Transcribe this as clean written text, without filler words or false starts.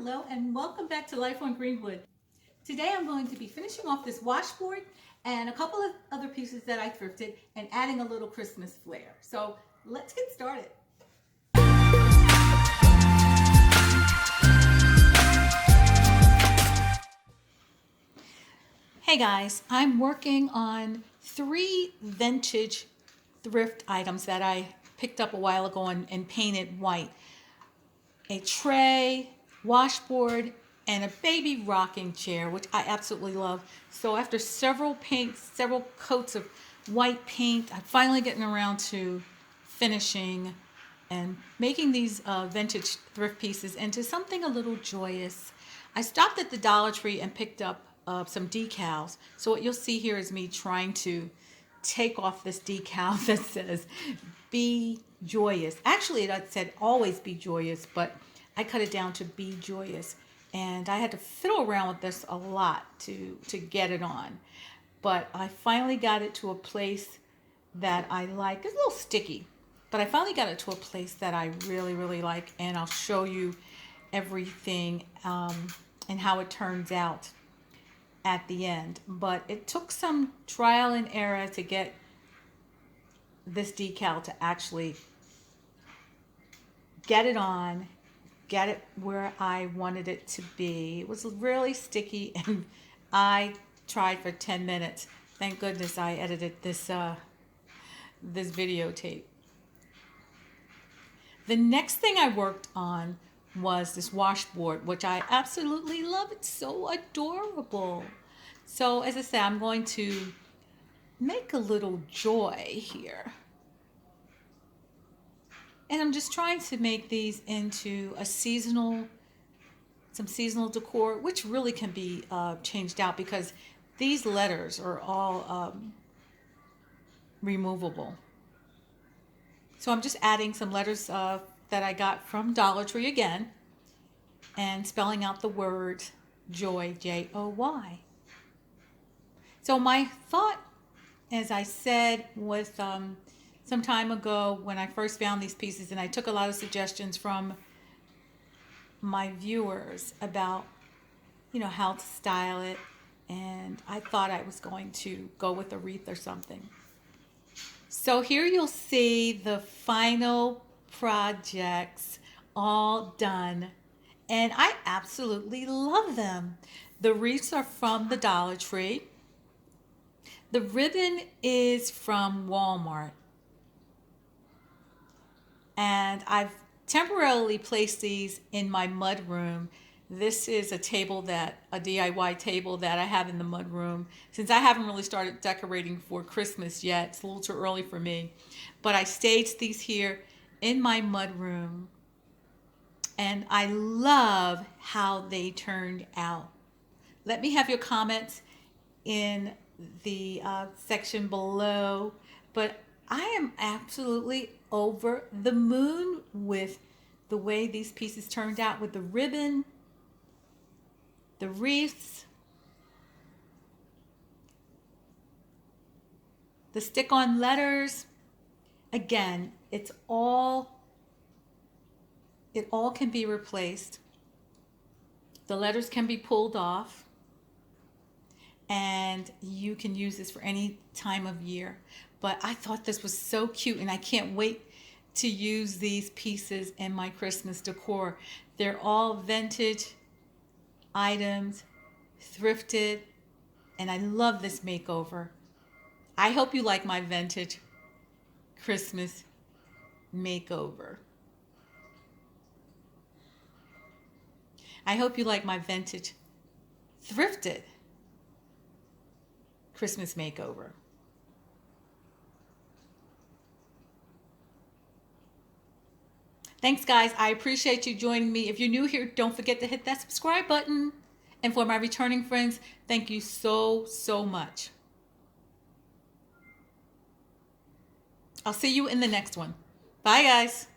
Hello and welcome back to Life on Greenwood. Today I'm going to be finishing off this washboard and a couple of other pieces that I thrifted and adding a little Christmas flair. So let's get started. Hey guys, I'm working on 3 vintage thrift items that I picked up a while ago and painted white. A tray, washboard, and a baby rocking chair, which I absolutely love. So after several coats of white paint, I'm finally getting around to finishing and making these vintage thrift pieces into something a little joyous. I stopped at the Dollar Tree and picked up some decals. So what you'll see here is me trying to take off this decal that says be joyous. Actually it said always be joyous, but I cut it down to be joyous, and I had to fiddle around with this a lot to get it on, but I finally got it to a place that I like. It's a little sticky, but I finally got it to a place that I really like, and I'll show you everything and how it turns out at the end. But it took some trial and error to get this decal to actually get it on, get it where I wanted it to be. It was really sticky, and I tried for 10 minutes. Thank goodness I edited this videotape. The next thing I worked on was this washboard, which I absolutely love. It's so adorable. So as I said, I'm going to make a little joy here. And I'm just trying to make these into some seasonal decor, which really can be changed out because these letters are all removable. So I'm just adding some letters that I got from Dollar Tree again, and spelling out the word joy, J-O-Y. So my thought, as I said, was some time ago when I first found these pieces, and I took a lot of suggestions from my viewers about, how to style it, and I thought I was going to go with a wreath or something. So here you'll see the final projects all done, and I absolutely love them. The wreaths are from the Dollar Tree. The ribbon is from Walmart. And I've temporarily placed these in my mud room. This is a DIY table that I have in the mud room. Since I haven't really started decorating for Christmas yet, it's a little too early for me. But I staged these here in my mud room, and I love how they turned out. Let me have your comments in the section below, but I am absolutely over the moon with the way these pieces turned out, with the ribbon, the wreaths, the stick-on letters. Again, it all can be replaced. The letters can be pulled off, and you can use this for any time of year. But I thought this was so cute, and I can't wait to use these pieces in my Christmas decor. They're all vintage items, thrifted, and I love this makeover. I hope you like my vintage Christmas makeover. I hope you like my vintage thrifted Christmas makeover. Thanks, guys. I appreciate you joining me. If you're new here, don't forget to hit that subscribe button. And for my returning friends, thank you so much. I'll see you in the next one. Bye, guys.